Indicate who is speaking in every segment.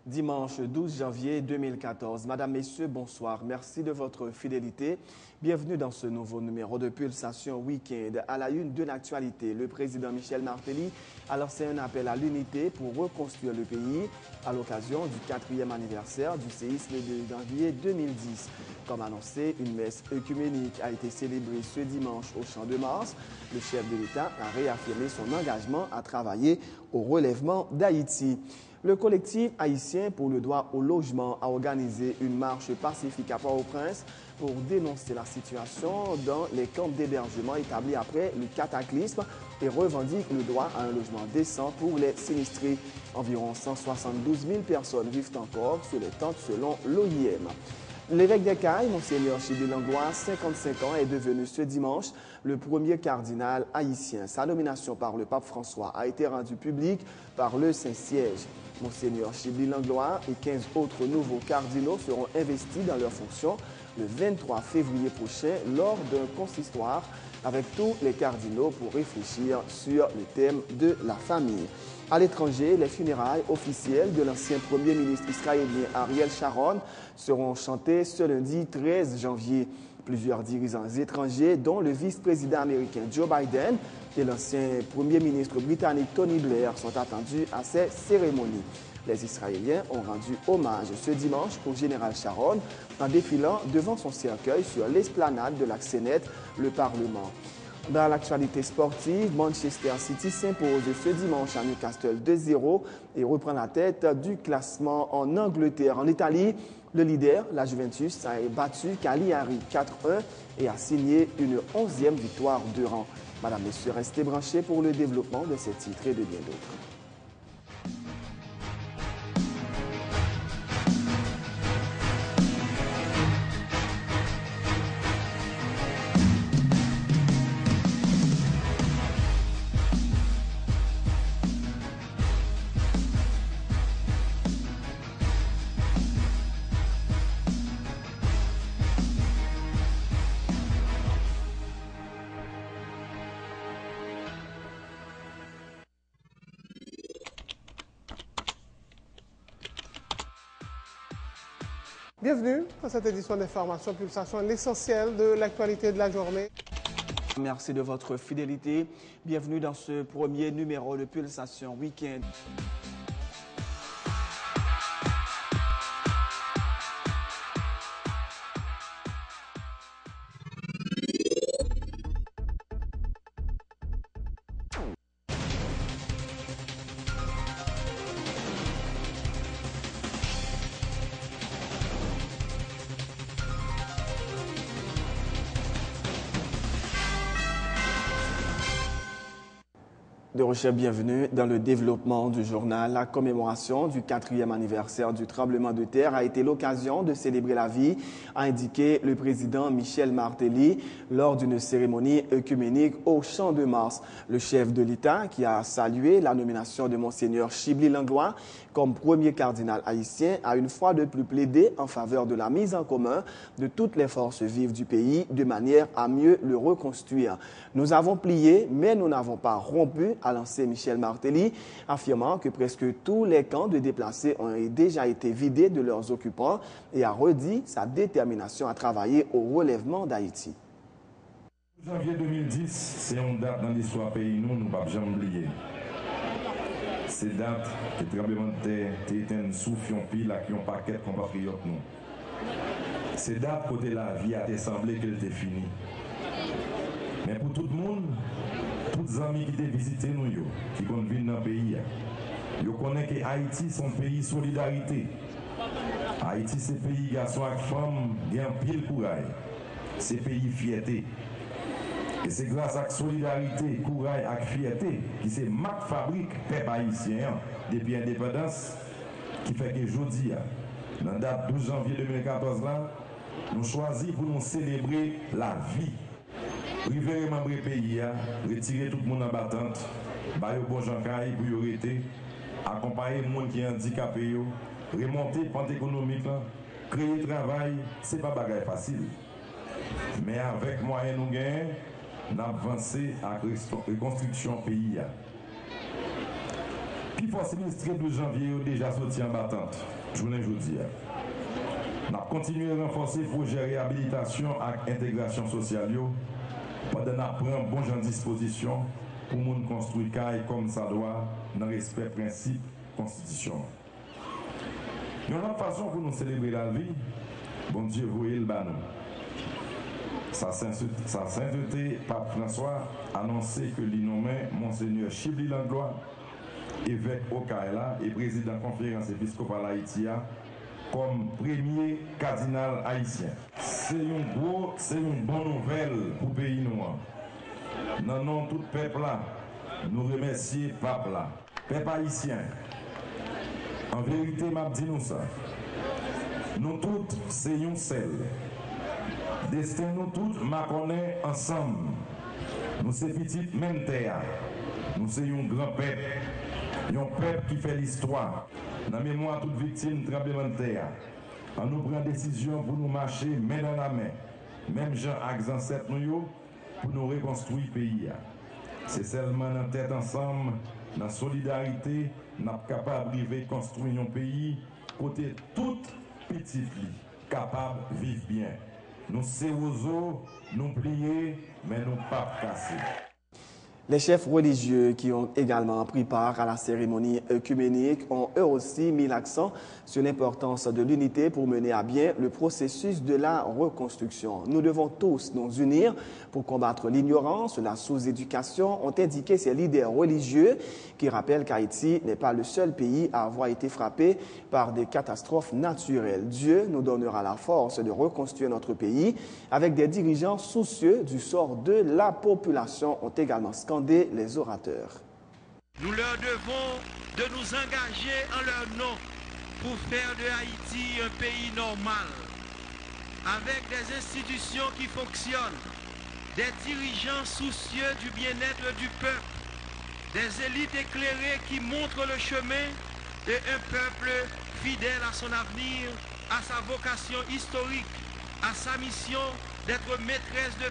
Speaker 1: Dimanche 12 janvier 2014. Madame, Messieurs, bonsoir. Merci de votre fidélité. Bienvenue dans ce nouveau numéro de Pulsation Week-end. À la une de l'actualité, le président Michel Martelly a lancé un appel à l'unité pour reconstruire le pays à l'occasion du 4e anniversaire du séisme de janvier 2010. Comme annoncé, une messe œcuménique a été célébrée ce dimanche au Champ de Mars. Le chef de l'État a réaffirmé son engagement à travailler au relèvement d'Haïti. Le collectif haïtien pour le droit au logement a organisé une marche pacifique à Port-au-Prince pour dénoncer la situation dans les camps d'hébergement établis après le cataclysme et revendique le droit à un logement décent pour les sinistrés. Environ 172 000 personnes vivent encore sous les tentes selon l'OIM. L'évêque d'Écailles, Monseigneur Chibli Langlois, 55 ans, est devenu ce dimanche le premier cardinal haïtien. Sa nomination par le pape François a été rendue publique par le Saint-Siège. Monseigneur Chibli Langlois et 15 autres nouveaux cardinaux seront investis dans leurs fonctions le 23 février prochain lors d'un consistoire avec tous les cardinaux pour réfléchir sur le thème de la famille. À l'étranger, les funérailles officielles de l'ancien Premier ministre israélien Ariel Sharon seront chantées ce lundi 13 janvier. Plusieurs dirigeants étrangers, dont le vice-président américain Joe Biden et l'ancien Premier ministre britannique Tony Blair, sont attendus à ces cérémonies. Les Israéliens ont rendu hommage ce dimanche au général Sharon en défilant devant son cercueil sur l'esplanade de la Knesset, le Parlement. Dans l'actualité sportive, Manchester City s'impose ce dimanche à Newcastle 2-0 et reprend la tête du classement en Angleterre. En Italie, le leader, la Juventus, a battu Cagliari 4-1 et a signé une 11e victoire de rang. Madame, Messieurs, restez branchés pour le développement de ces titres et de bien d'autres.
Speaker 2: Bienvenue dans cette édition d'information Pulsation, l'essentiel de l'actualité de la journée.
Speaker 1: Merci de votre fidélité. Bienvenue dans ce premier numéro de Pulsation Week-end. De recherche, bienvenue dans le développement du journal. La commémoration du 4e anniversaire du tremblement de terre a été l'occasion de célébrer la vie, a indiqué le président Michel Martelly lors d'une cérémonie œcuménique au Champ de Mars. Le chef de l'État qui a salué la nomination de Monseigneur Chibli Langlois comme premier cardinal haïtien a une fois de plus plaidé en faveur de la mise en commun de toutes les forces vives du pays de manière à mieux le reconstruire. Nous avons plié, mais nous n'avons pas rompu, a lancé Michel Martelly, affirmant que presque tous les camps de déplacés ont déjà été vidés de leurs occupants et a redit sa détermination à travailler au relèvement d'Haïti.
Speaker 3: Janvier 2010, c'est une date dans l'histoire pays, nous ne pouvons jamais oublier. C'est date que le tremblement de terre était un souffle pile à qui on paquet compatriotes nous. C'est date côté la vie a été semblé qu'elle était finie. Mais pour tout le monde, tous les amis qui ont visité nous, qui ont vécu dans le pays, ils connaissent que Haïti c'est un pays de solidarité. Haïti c'est un pays garçon et femme qui ont pile courage. C'est un pays fierté. Et c'est grâce à la solidarité, courage et fierté qui c'est marque fabrique peuple haïtien depuis l'indépendance qui fait que aujourd'hui, dans la date 12 janvier 2014, là, nous choisissons pour nous célébrer la vie. River membre pays, retirer tout le monde en battante, bailler au bon Jean-Caille pour y arrêter, accompagner les gens qui sont handicapés, remonter le pente économique, créer travail, ce n'est pas bagaille facile. Mais avec moyens nous gagnons, nous avançons à la reconstruction pays. qui faut sinistré 12 janvier déjà sorti en battante. Journée jeudi. Nous avons continué à renforcer le projet de réhabilitation et intégration sociale pendant que nous prenons bon genre de disposition pour nous construire comme ça doit dans le respect des principes constitution. Une autre façon pour nous célébrer la vie, bon Dieu, voyez le banon. Sa sainteté, Pape François, a annoncé que l'innommé Monseigneur Chibli Langlois, évêque Okaela et président de la conférence épiscopale Haïtia, comme premier cardinal haïtien. C'est une bonne nouvelle pour le pays noir. Non, non, tout peuple là, nous remercions Pape là. Peuple haïtien, en vérité, m'a dit nous ça. Nous tous, c'est un seul. Destin nous tous, m'a connaît ensemble. Nous c'est petite même terre. Nous c'est un grand peuple. Un peuple qui fait l'histoire. Dans la mémoire toute victime tremblement de terre. On nous prend décision pour nous marcher main dans la main. Même gens avec ancêtres nous pour nous reconstruire le pays. C'est seulement dans la tête ensemble, dans la solidarité, nous sommes capables de construire un pays côté toute petite vie, capable de vivre bien. Nous sommes nous plier, mais nous pas casser.
Speaker 1: Les chefs religieux qui ont également pris part à la cérémonie œcuménique ont eux aussi mis l'accent sur l'importance de l'unité pour mener à bien le processus de la reconstruction. Nous devons tous nous unir pour combattre l'ignorance, la sous-éducation, ont indiqué ces leaders religieux qui rappellent qu'Haïti n'est pas le seul pays à avoir été frappé par des catastrophes naturelles. Dieu nous donnera la force de reconstruire notre pays avec des dirigeants soucieux du sort de la population, ont également scandé les orateurs.
Speaker 4: Nous leur devons de nous engager en leur nom pour faire de Haïti un pays normal, avec des institutions qui fonctionnent, des dirigeants soucieux du bien-être du peuple, des élites éclairées qui montrent le chemin et un peuple fidèle à son avenir, à sa vocation historique, à sa mission d'être maîtresse de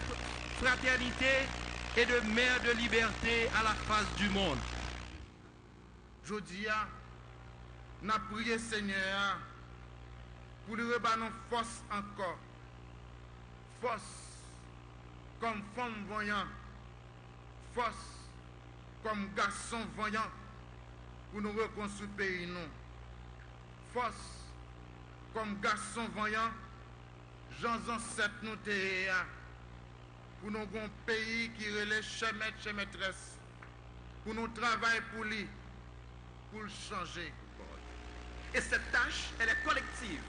Speaker 4: fraternité et de mère de liberté à la face du monde.
Speaker 5: Jodi a, n'a prié Seigneur pour lui rebattre force encore. Force comme femme voyant, force comme garçon voyant pour nous reconstruire le pays. Force comme garçon voyant, gens ancêtres nous terre. Pour nous un pays qui relève chez maîtresse, pour nous travailler pour lui, pour le changer.
Speaker 6: Et cette tâche, elle est collective.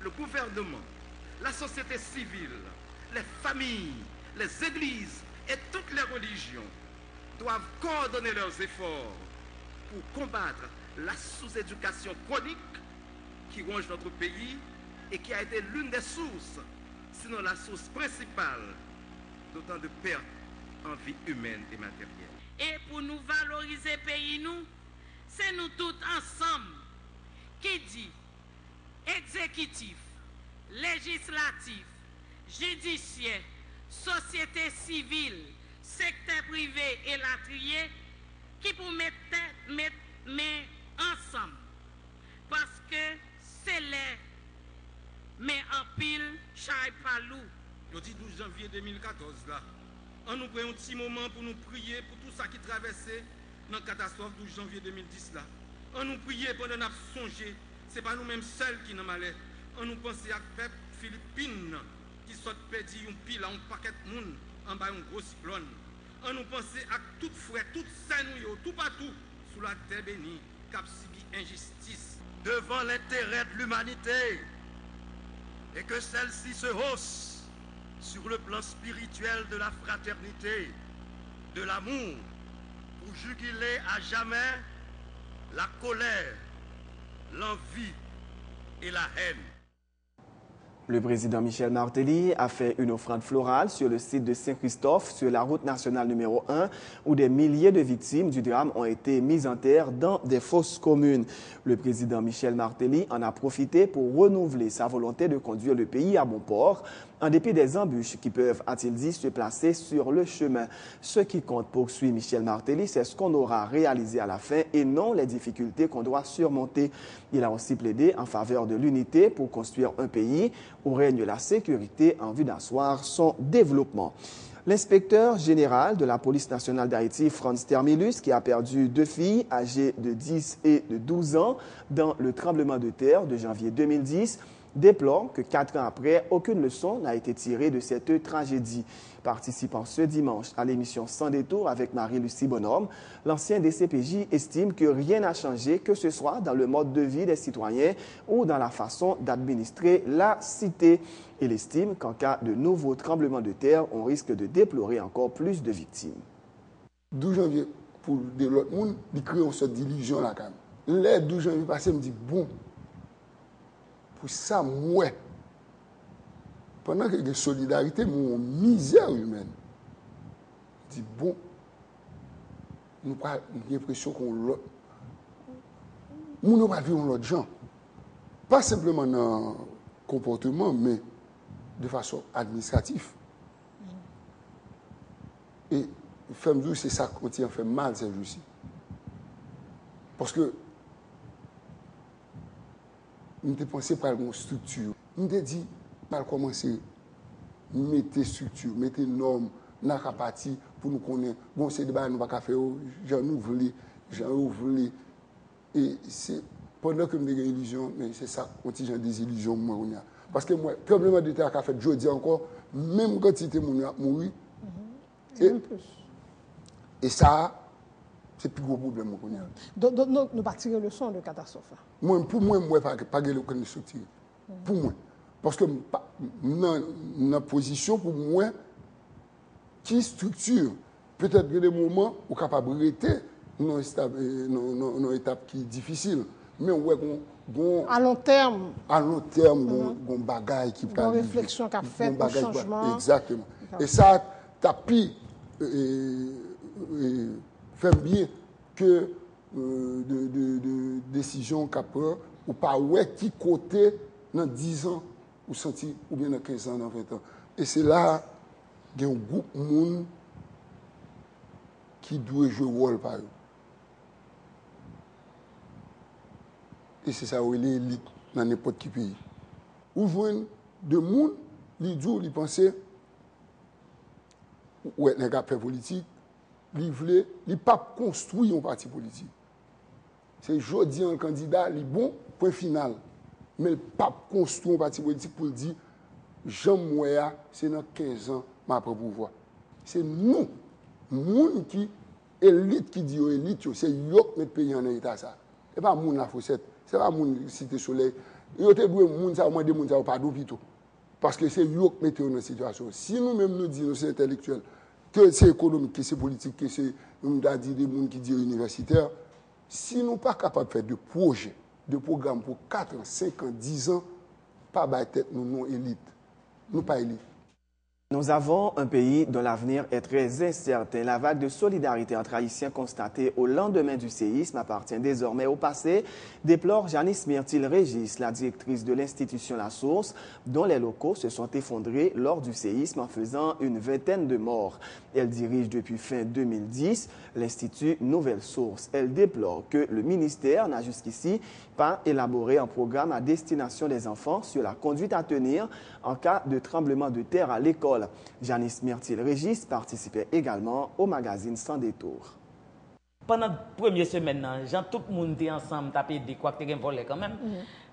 Speaker 6: Le gouvernement, la société civile, les familles, les églises et toutes les religions doivent coordonner leurs efforts pour combattre la sous-éducation chronique qui ronge notre pays et qui a été l'une des sources, sinon la source principale d'autant de pertes en vie humaine et matérielle.
Speaker 7: Et pour nous valoriser le pays, c'est nous tous ensemble qui dit exécutif, législatif, judiciaire, société civile, secteur privé et latrier qui pour mettre ensemble. Parce que c'est les mais en pile, Chai Palou.
Speaker 8: Le 12 janvier 2014, là, on nous prend un petit moment pour nous prier pour tout ça qui traversait dans la catastrophe 12 janvier 2010, là. On nous prier pendant nous songer, ce n'est pas nous-mêmes seuls qui nous malheur. On nous pense à peuple Philippines qui sont perdus un pile, un paquet de monde en bas un gros cyclone. On nous pense à tout frère, tout saint, tout partout, sous la terre bénie, cap subi injustice.
Speaker 4: Devant l'intérêt de l'humanité, et que celle-ci se hausse sur le plan spirituel de la fraternité, de l'amour, pour juguler à jamais la colère, l'envie et la haine.
Speaker 1: Le président Michel Martelly a fait une offrande florale sur le site de Saint-Christophe, sur la route nationale numéro 1, où des milliers de victimes du drame ont été mises en terre dans des fosses communes. Le président Michel Martelly en a profité pour renouveler sa volonté de conduire le pays à bon port en dépit des embûches qui peuvent, a-t-il dit, se placer sur le chemin. Ce qui compte, poursuit Michel Martelly, c'est ce qu'on aura réalisé à la fin et non les difficultés qu'on doit surmonter. Il a aussi plaidé en faveur de l'unité pour construire un pays où règne la sécurité en vue d'asseoir son développement. L'inspecteur général de la police nationale d'Haïti, Franz Termilus, qui a perdu 2 filles âgées de 10 et de 12 ans dans le tremblement de terre de janvier 2010, déplore que 4 ans après, aucune leçon n'a été tirée de cette tragédie. Participant ce dimanche à l'émission Sans détour avec Marie-Lucie Bonhomme, l'ancien DCPJ estime que rien n'a changé, que ce soit dans le mode de vie des citoyens ou dans la façon d'administrer la cité. Il estime qu'en cas de nouveaux tremblements de terre, on risque de déplorer encore plus de victimes.
Speaker 9: 12 janvier, pour de l'autre monde, il crée une sorte d'illusion là quand même. Le 12 janvier passé, je me dis, bon, pour ça, moi, pendant qu'il y a une solidarité, mon misère humaine, je dis, bon, nous avons l'impression qu'on l'a. Nous n'avons pas vu l'autre gens. Pas simplement dans le comportement, mais de façon administrative. Et c'est ça qui fait mal, ces jours-ci. Parce que nous avons pensé par une structure. Nous avons dit, par commencer, mettre structure, mettre normes, dans la partie pour nous connaître. Bon, c'est des choses nous ne pouvons pas faire, j'en ouvre. Et c'est pendant que nous avons des illusions, mais c'est ça, contingent des illusions. Parce que moi, le tremblement de terre qu'a fait jeudi encore, même quand il était mouru, et ça, c'est le plus gros problème.
Speaker 2: Donc, nous pas tirer le son de catastrophe.
Speaker 9: Pour moi, je ne pas de structure. Pour moi. Parce que dans la position, pour moi, qui structure, peut-être que des moments où capable de rester dans une étape qui est difficile. Mais ouais,
Speaker 2: à long terme,
Speaker 9: on bagaille qui
Speaker 2: peut arriver. Réflexion qu'a fait pour changement.
Speaker 9: Exactement. Et ça, tapis fait bien que de décision qu'a peur ou pas ouais qui côté dans 10 ans ou senti ou bien dans 15 ans, dans 20 ans. Et c'est là qu'il y a un groupe de monde qui doit jouer le rôle par eux. Et c'est ça où il est l'élite dans n'importe quel pays. Ou joindre de monde, ils disent, ils pensent, ouais, les gars fait politique, ils veulent, ils pas construire un parti politique. C'est aujourd'hui un candidat, il est bon, point final. Mais il pas construire un parti politique pour dire, Jean Mouya, c'est dans 15 ans, ma propre pouvoir. C'est nous, monde qui, élite qui dit élite, c'est eux qui mettent pays en état ça. Ce n'est pas monde la fossette. Ce n'est pas mon cité soleil. Il y a des gens qui ont pas d'hôpital. Parce que c'est eux qui mettent dans cette situation. Si nous-mêmes nous disons, c'est intellectuel, que c'est économique, que c'est politique, que c'est des gens qui disent universitaires, si nous ne sommes pas capables de faire de projets, de programmes pour 4 ans, 5 ans, 10 ans, pas de tête, nous non élite. Nous pas élite.
Speaker 1: Nous avons un pays dont l'avenir est très incertain. La vague de solidarité entre Haïtiens constatée au lendemain du séisme appartient désormais au passé, déplore Janice Myrtil-Régis, la directrice de l'institution La Source, dont les locaux se sont effondrés lors du séisme en faisant une vingtaine de morts. Elle dirige depuis fin 2010 l'Institut Nouvelle Source. Elle déplore que le ministère n'a jusqu'ici pas élaboré un programme à destination des enfants sur la conduite à tenir en cas de tremblement de terre à l'école. Janice Myrtil-Régis participait également au magazine Sans détour.
Speaker 10: Pendant la première semaine, tout le monde était ensemble, tapé des quoi que volé quand même.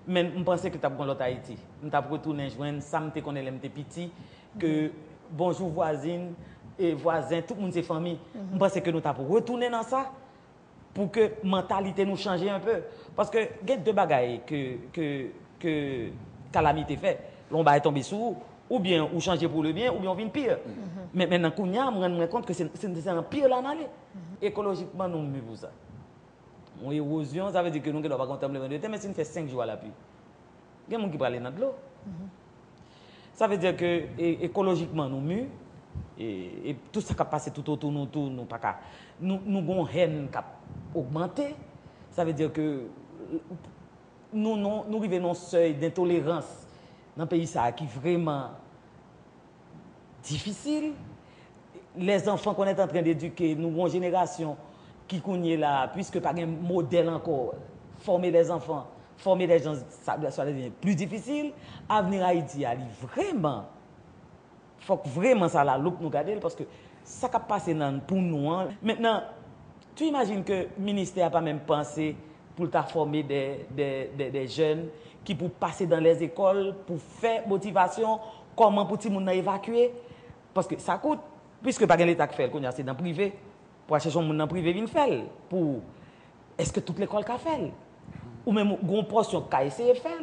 Speaker 10: Mais je pensais que tu as pris l'autre Haïti. Je suis retourné joindre ça, je connais les petits, que bonjour voisine et voisins, tout le monde c'est famille. Je pensais que nous avons retourné dans ça pour que la mentalité nous change un peu. Parce que il y a deux bagailles que calamité fait. L'on va tomber sous, ou bien on changer pour le bien, ou bien on vient pire. Mais maintenant, on me rend compte que c'est un pire là. Écologiquement, nous mieux pour ça. Mon érosion, ça veut dire que nous ne devons pas contempler le temps, mais si nous fait 5 jours à la pluie, il y a des gens qui parlent dans de l'eau. Ça veut dire que écologiquement, nous mieux, et tout ça qui a passé tout autour de nous, nous avons une haine qui a augmenté. Ça veut dire que nous arrivons à un seuil d'intolérance dans le pays qui est vraiment difficile. Les enfants qu'on est en train d'éduquer, nous, une génération qui connaît là, puisque pas un modèle encore, former des enfants, former des gens, ça devient plus difficile. Avenir Haïti, vraiment, il faut que vraiment ça la loupe nous garder parce que ça qui a passé pour nous. Hein. Maintenant, tu imagines que le ministère n'a pas même pensé pour former des jeunes qui pour passer dans les écoles, pour faire motivation, comment pour tout le monde évacuer. Parce que ça coûte, puisque pas l'État qui fait, c'est dans le privé. Pour acheter son monde dans le privé, il fait. Est-ce que toute l'école a fait? Ou même une portion qui a essayé de faire?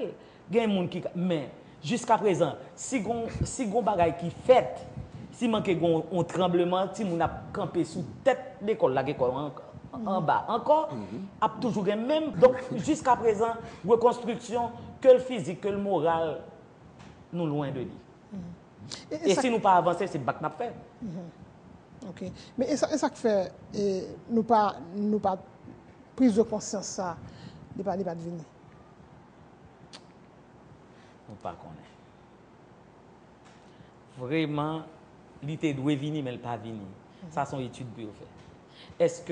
Speaker 10: Il y a des gens qui... Mais jusqu'à présent, si on bagaille qui fait, si manque un tremblement, si on a campé sous tête l'école, en bas encore, a toujours le même. Donc, jusqu'à présent, reconstruction, que le physique, que le moral, nous loin de lui. Et si nous pas avancer, c'est bac n'a fait.
Speaker 2: Ok. Mais ça que fait, nous pas prise de conscience ça, de pas venir.
Speaker 10: Nous pas connaître. Vraiment, l'idée doit venir, mais elle pas venir. Ça, sont études pour faire. Est-ce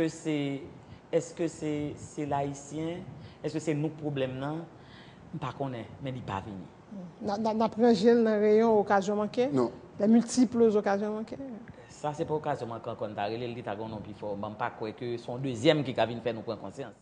Speaker 10: que c'est l'haïtien? Est-ce que c'est nous problème non? Pas connaître, mais il pas venir.
Speaker 2: N'a pris un gel dans rayon occasion manquée?
Speaker 9: Non.
Speaker 2: Les multiples occasions manquées?
Speaker 10: Ça c'est pas occasion manquée quand on a relé l'état non plus fort. Je pas croire que son deuxième qui a venir faire nous prendre conscience.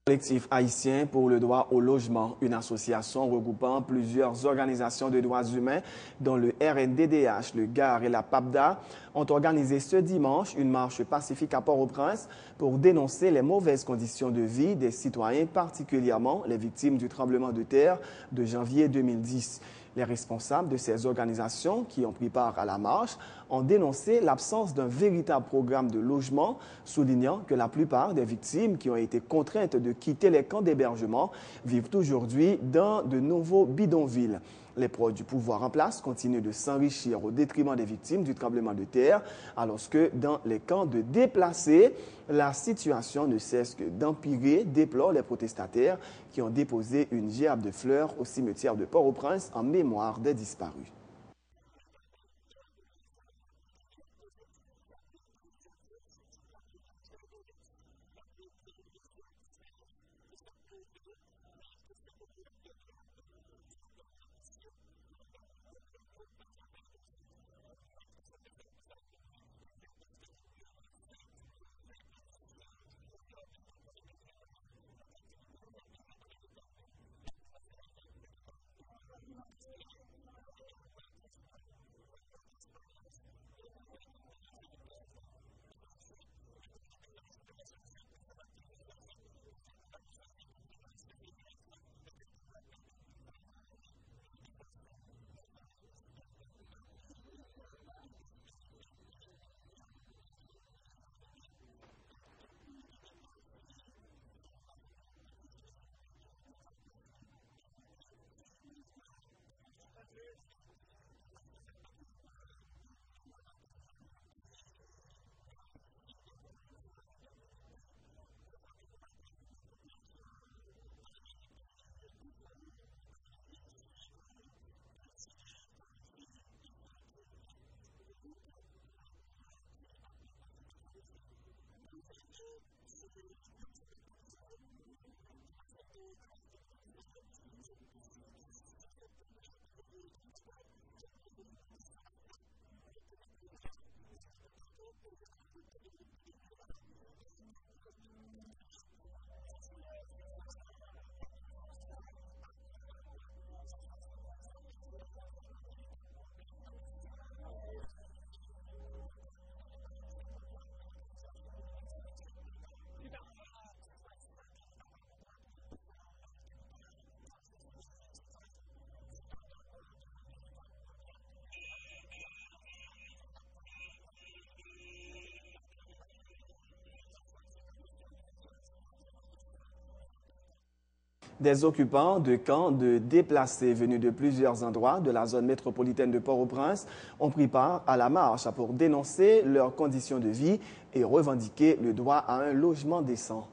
Speaker 1: Collectif haïtien pour le droit au logement, une association regroupant plusieurs organisations de droits humains, dont le RNDDH, le GAR et la PAPDA, ont organisé ce dimanche une marche pacifique à Port-au-Prince pour dénoncer les mauvaises conditions de vie des citoyens, particulièrement les victimes du tremblement de terre de janvier 2010. Les responsables de ces organisations qui ont pris part à la marche ont dénoncé l'absence d'un véritable programme de logement, soulignant que la plupart des victimes qui ont été contraintes de quitter les camps d'hébergement vivent aujourd'hui dans de nouveaux bidonvilles. Les proches du pouvoir en place continuent de s'enrichir au détriment des victimes du tremblement de terre, alors que dans les camps de déplacés, la situation ne cesse que d'empirer, déplorent les protestataires qui ont déposé une gerbe de fleurs au cimetière de Port-au-Prince en mémoire des disparus. Des occupants de camps de déplacés venus de plusieurs endroits de la zone métropolitaine de Port-au-Prince ont pris part à la marche pour dénoncer leurs conditions de vie et revendiquer le droit à un logement décent.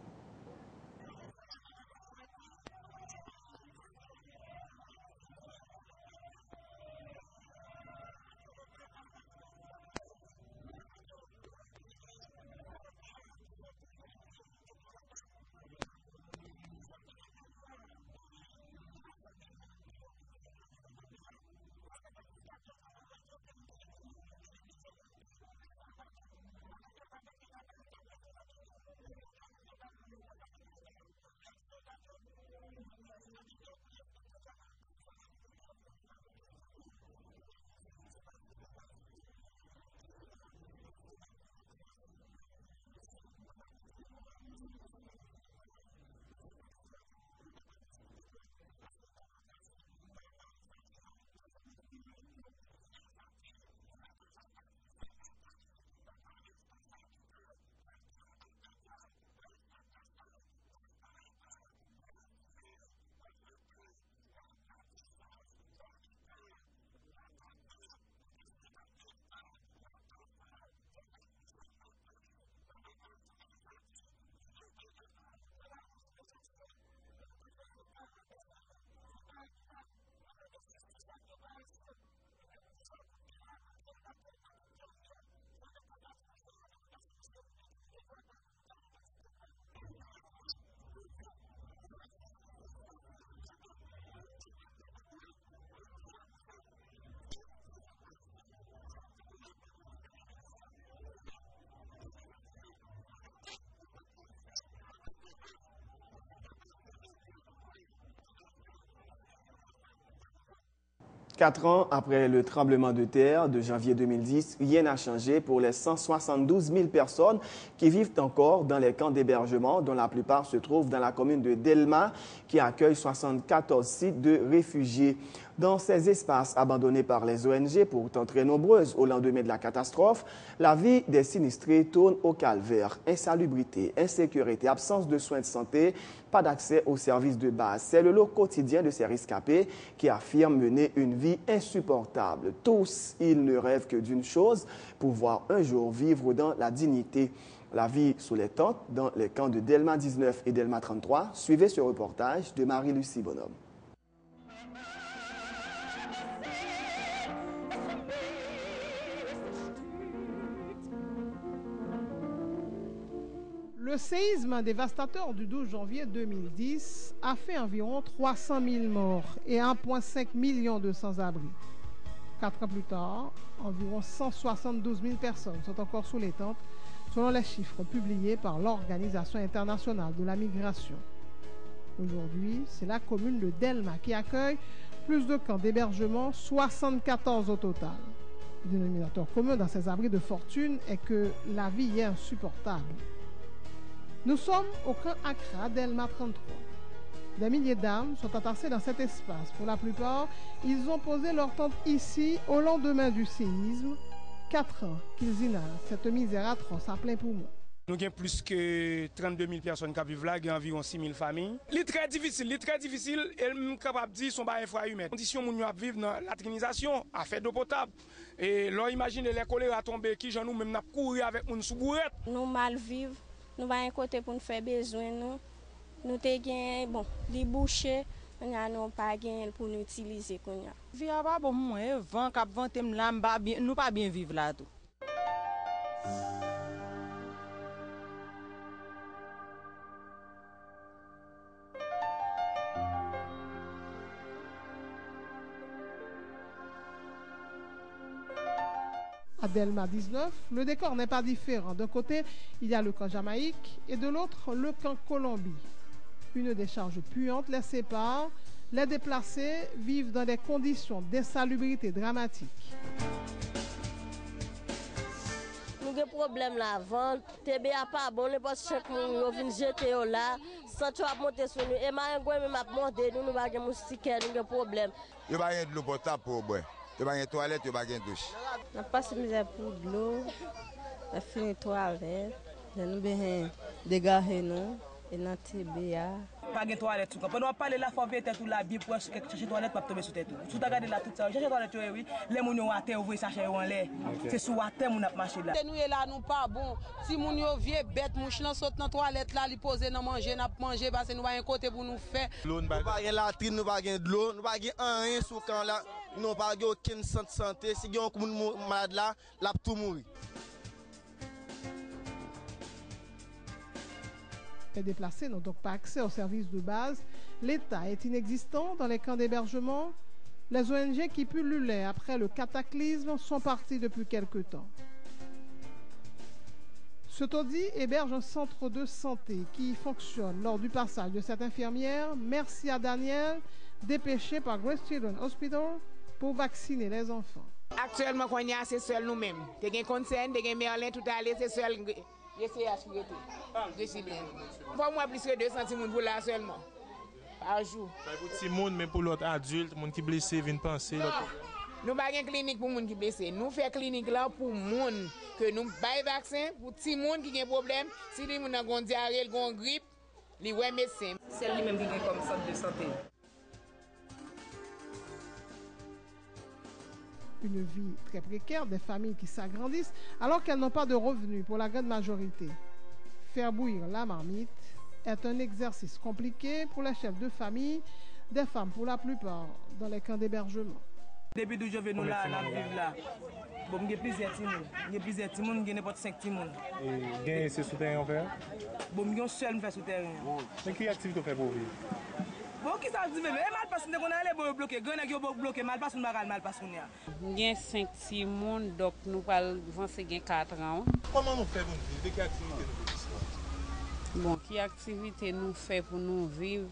Speaker 1: 4 ans après le tremblement de terre de janvier 2010, rien n'a changé pour les 172 000 personnes qui vivent encore dans les camps d'hébergement, dont la plupart se trouvent dans la commune de Delma, qui accueille 74 sites de réfugiés. Dans ces espaces abandonnés par les ONG, pourtant très nombreuses au lendemain de la catastrophe, la vie des sinistrés tourne au calvaire. Insalubrité, insécurité, absence de soins de santé, pas d'accès aux services de base. C'est le lot quotidien de ces rescapés qui affirment mener une vie insupportable. Tous, ils ne rêvent que d'une chose, pouvoir un jour vivre dans la dignité. La vie sous les tentes dans les camps de Delma 19 et Delma 33. Suivez ce reportage de Marie-Lucie Bonhomme.
Speaker 2: Le séisme dévastateur du 12 janvier 2010 a fait environ 300 000 morts et 1,5 million de sans-abri. 4 ans plus tard, environ 172 000 personnes sont encore sous les tentes, selon les chiffres publiés par l'Organisation internationale de la migration. Aujourd'hui, c'est la commune de Delma qui accueille plus de camps d'hébergement, 74 au total. Le dénominateur commun dans ces abris de fortune est que la vie y est insupportable. Nous sommes au camp Accra Delma 33. Des milliers d'âmes sont entassées dans cet espace. Pour la plupart, ils ont posé leur tente ici au lendemain du séisme. 4 ans qu'ils inhalent cette misère atroce à plein poumon.
Speaker 11: Nous avons plus que 32 000 personnes qui vivent là, il y a environ 6 000 familles. C'est très difficile, et je suis capable de dire que ce sont des fois humaines. Les conditions où nous vivons dans la trinisation, à faire d'eau potable. Et là, imaginez les choléra tomber, qui nous même courir avec mon sous-bourrette.
Speaker 12: Nous mal vivons. Nous avons un côté pour nous faire besoin. Nous avons bon, des bouchées, nous n'avons pas pour nous utiliser.
Speaker 13: Vie à pas bon, vent cap ventem là, nous pas bien vivre là tout.
Speaker 2: À Delma 19, le décor n'est pas différent. D'un côté, il y a le camp Jamaïque et de l'autre, le camp Colombie. Une décharge puante les sépare. Les déplacés vivent dans des conditions d'insalubrité dramatiques.
Speaker 14: Nous avons des problèmes là avant. TBA pas bon, les postes chaque monde vient jeter là. Sans tu monter sur nous. Et moi, m'a monté, nous pas de moustiques, nous avons des problèmes.
Speaker 15: Il y a de l'eau potable pour boire. Il y a une toilette, il y a une douche.
Speaker 16: On passe misère pour de l'eau, on fait une toilette, nous avons des gars et dans TBA.
Speaker 17: Pas de toilette. Pendant qu'on parle là, il faut vite tout là, bien pour chercher toilette pour tomber sur tête. Si tu regardes là tout ça, chercher toilette, oui, les gens à terre, vous cherchez en l'air. C'est sur la terre, on a marché là.
Speaker 18: Nous là, nous pas bon. Si mon yo vieux bête, mouche là saute dans toilette là, li poser dans manger, n'a manger parce que nous avons un côté pour nous faire.
Speaker 19: Nous pas de latrine, nous pas de l'eau, nous pas rien sous camp là. Nous pas aucune santé. Si on est malade là, la tout mourir.
Speaker 2: Les déplacés n'ont donc pas accès aux services de base. L'État est inexistant dans les camps d'hébergement. Les ONG qui pullulaient après le cataclysme sont partis depuis quelque temps. Ce taudis héberge un centre de santé qui fonctionne lors du passage de cette infirmière. Merci à Daniel, dépêché par Grace Children's Hospital pour vacciner les enfants.
Speaker 18: Actuellement, c'est seul nous-mêmes. Tu as un conseil, tu as un Merlin, tout à l'heure, c'est seul. Pour moi, plus que 200 personnes pour là seulement. Par jour.
Speaker 20: Pour petit monde, mais pour l'autre adulte, les gens qui sont blessés viennent penser.
Speaker 18: Nous n'avons pas de clinique pour les gens qui sont blessés. Nous faisons clinique là pour les gens que nous baillons vaccin pour les gens qui ont un problème. Si les gens ont une diarrhée, une grippe, ils ont un médecin.
Speaker 17: C'est lui-même qui est comme centre de santé.
Speaker 2: Une vie très précaire, des familles qui s'agrandissent alors qu'elles n'ont pas de revenus pour la grande majorité. Faire bouillir la marmite est un exercice compliqué pour les chefs de famille, des femmes pour la plupart, dans les camps d'hébergement.
Speaker 17: Depuis d'où je viens, nous là, nous vivons là. Bon, il y a plusieurs timons. Il y a plusieurs timons, il y a n'importe 5 timons.
Speaker 20: Et c'est souterrain en fait?
Speaker 17: Bon, il y a un seul fait souterrain.
Speaker 20: Mais quelle activité vous faites pour vivre?
Speaker 17: Bon, qui ça dit, mais mal passe, on a bloqué, on a bloqué, mal passe, on a mal passe.
Speaker 7: Il y a 5 timons, donc nous allons avancer 4 ans.
Speaker 20: Comment nous faisons pour vivre? Quelle activité nous faisons?
Speaker 7: Bon, quelle activité nous faisons pour nous vivre?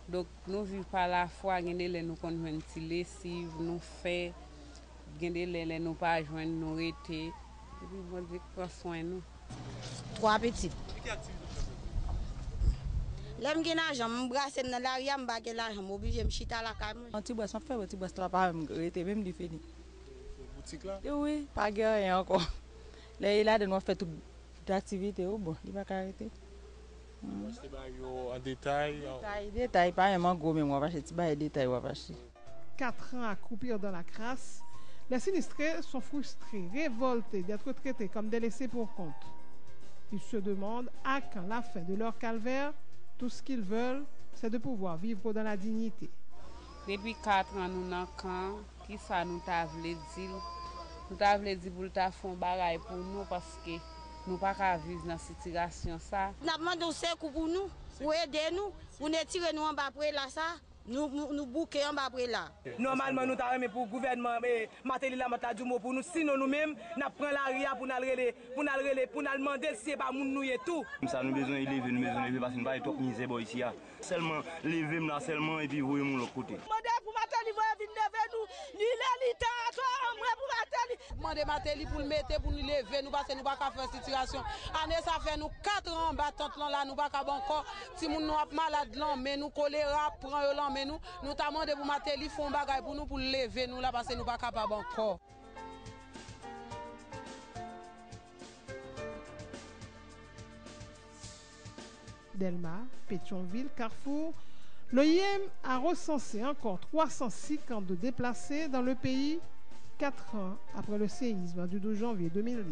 Speaker 21: Donc nous vivons par la foi, nous conjoignons lessive, nous fait, nous pas joindre, nous arrêter. Et puis bon Dieu prend soin de nous.
Speaker 22: 3 petits. L'aime qui n'a jamais brassé dans la rue, m'baguer l'argent, m'oblige me chita la cam.
Speaker 13: Un petit boisson fait, petit boisson pas même du fini.
Speaker 20: Boutique là?
Speaker 13: Oui, pas rien encore. Là il a de nous fait toute activité bon, il va arrêter.
Speaker 20: C'est en détail.
Speaker 13: Détail pas vraiment gros mais moi pas acheter pas détail on va acheter.
Speaker 2: 4 ans à croupir dans la crasse, les sinistrés sont frustrés, révoltés d'être traités comme des laissés pour compte. Ils se demandent à quand la fin de leur calvaire. Tout ce qu'ils veulent, c'est de pouvoir vivre dans la dignité.
Speaker 21: Depuis 4 ans, nous n'avons qu'un, qui ça nous t'a voulu dire? Nous t'a voulu dire pour faire un bagage pour nous parce que nous ne pouvons pas vivre dans cette situation.
Speaker 22: Nous demandons pour nous, pour aider nous, pour nous tirer nous en bas après là ça. Nous bouquons en bas après là.
Speaker 17: Normalement, nous avons pour le gouvernement, Martelly la pour nous, sinon nous-mêmes, nous prenons la RIA pour nous demander si c'est pas nous et tout.
Speaker 23: Ça, nous avons besoin d'élever parce que nous n'avons pas trop misère ici. Seulement, lever là seulement et puis vous de l'autre côté.
Speaker 22: Pour Martelly, vous venir lever nous, ni l'élite pour Martelly. Demandez Martelly pour le mettre, pour nous lever, nous parce que nous ne pouvons pas faire situation. Année ça fait nous 4 ans battante là, nous ne pouvons pas encore. Si nous sommes malades là, mais nous choléra, prend là, mais nous demandons pour Martelly font bagay pour nous pour lever nous là parce que nous ne sommes pas capables encore.
Speaker 2: Delma, Pétionville, Carrefour, l'OIM a recensé encore 306 camps de déplacés dans le pays 4 ans après le séisme du 12 janvier 2010.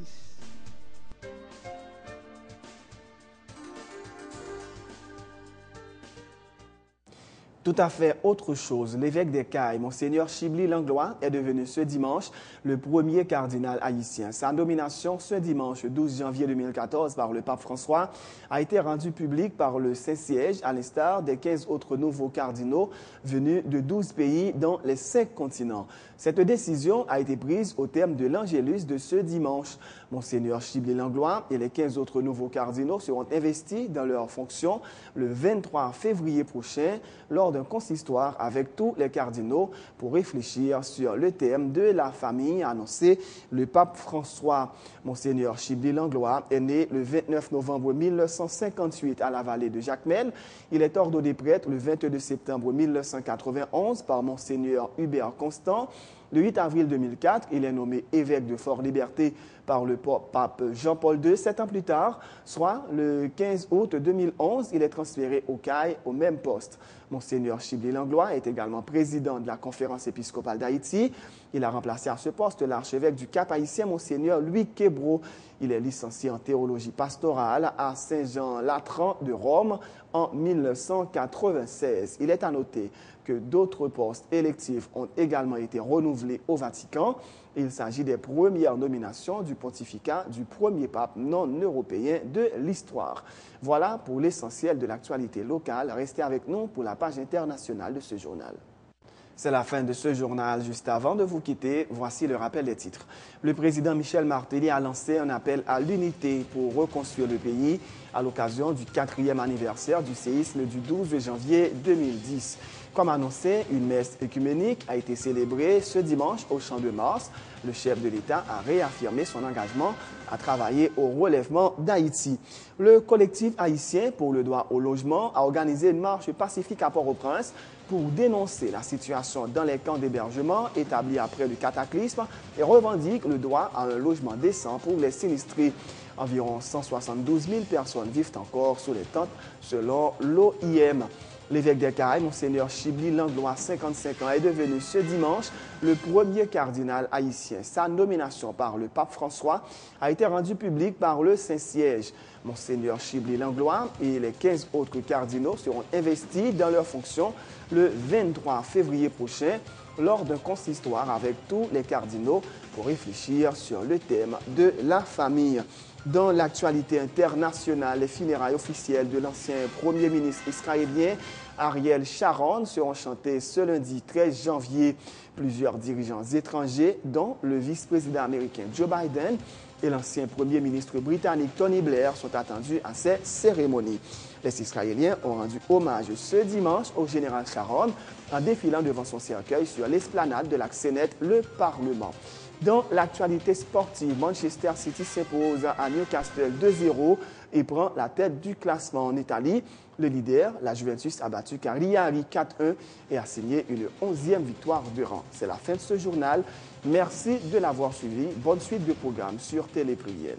Speaker 1: Tout à fait autre chose. L'évêque des Cayes, Monseigneur Chibli Langlois, est devenu ce dimanche le premier cardinal haïtien. Sa nomination ce dimanche 12 janvier 2014 par le pape François a été rendue publique par le Saint-Siège, à l'instar des 15 autres nouveaux cardinaux venus de 12 pays dans les 5 continents. Cette décision a été prise au terme de l'Angélus de ce dimanche. Monseigneur Chibli Langlois et les 15 autres nouveaux cardinaux seront investis dans leurs fonctions le 23 février prochain lors d'un consistoire avec tous les cardinaux pour réfléchir sur le thème de la famille, a annoncé le pape François. Monseigneur Chibli Langlois est né le 29 novembre 1958 à la vallée de Jacmel. Il est ordonné prêtre le 22 septembre 1991 par Monseigneur Hubert Constant. Le 8 avril 2004, il est nommé évêque de Fort-Liberté par le pape Jean-Paul II. 7 ans plus tard, soit le 15 août 2011, il est transféré au Cayes au même poste. Monseigneur Chibli Langlois est également président de la Conférence épiscopale d'Haïti. Il a remplacé à ce poste l'archevêque du Cap-Haïtien, Monseigneur Louis Québro. Il est licencié en théologie pastorale à Saint-Jean-Latran de Rome en 1996. Il est à noter que d'autres postes électifs ont également été renouvelés au Vatican. Il s'agit des premières nominations du pontificat du premier pape non-européen de l'histoire. Voilà pour l'essentiel de l'actualité locale. Restez avec nous pour la page internationale de ce journal. C'est la fin de ce journal. Juste avant de vous quitter, voici le rappel des titres. Le président Michel Martelly a lancé un appel à l'unité pour reconstruire le pays à l'occasion du 4e anniversaire du séisme du 12 janvier 2010. Comme annoncé, une messe œcuménique a été célébrée ce dimanche au Champ de Mars. Le chef de l'État a réaffirmé son engagement à travailler au relèvement d'Haïti. Le collectif haïtien pour le droit au logement a organisé une marche pacifique à Port-au-Prince pour dénoncer la situation dans les camps d'hébergement établis après le cataclysme et revendique le droit à un logement décent pour les sinistrés. Environ 172 000 personnes vivent encore sous les tentes selon l'OIM. L'évêque des Cayes, Monseigneur Chibli Langlois, 55 ans, est devenu ce dimanche le premier cardinal haïtien. Sa nomination par le pape François a été rendue publique par le Saint-Siège. Monseigneur Chibli Langlois et les 15 autres cardinaux seront investis dans leurs fonctions le 23 février prochain lors d'un consistoire avec tous les cardinaux pour réfléchir sur le thème de la famille. Dans l'actualité internationale, les funérailles officielles de l'ancien Premier ministre israélien Ariel Sharon seront chantées ce lundi 13 janvier. Plusieurs dirigeants étrangers, dont le vice-président américain Joe Biden et l'ancien Premier ministre britannique Tony Blair, sont attendus à ces cérémonies. Les Israéliens ont rendu hommage ce dimanche au général Sharon en défilant devant son cercueil sur l'esplanade de la Sénat, le Parlement. Dans l'actualité sportive, Manchester City s'impose à Newcastle 2-0 et prend la tête du classement en Italie. Le leader, la Juventus, a battu Cagliari 4-1 et a signé une 11e victoire de rang. C'est la fin de ce journal. Merci de l'avoir suivi. Bonne suite de programme sur Télé Pluriel.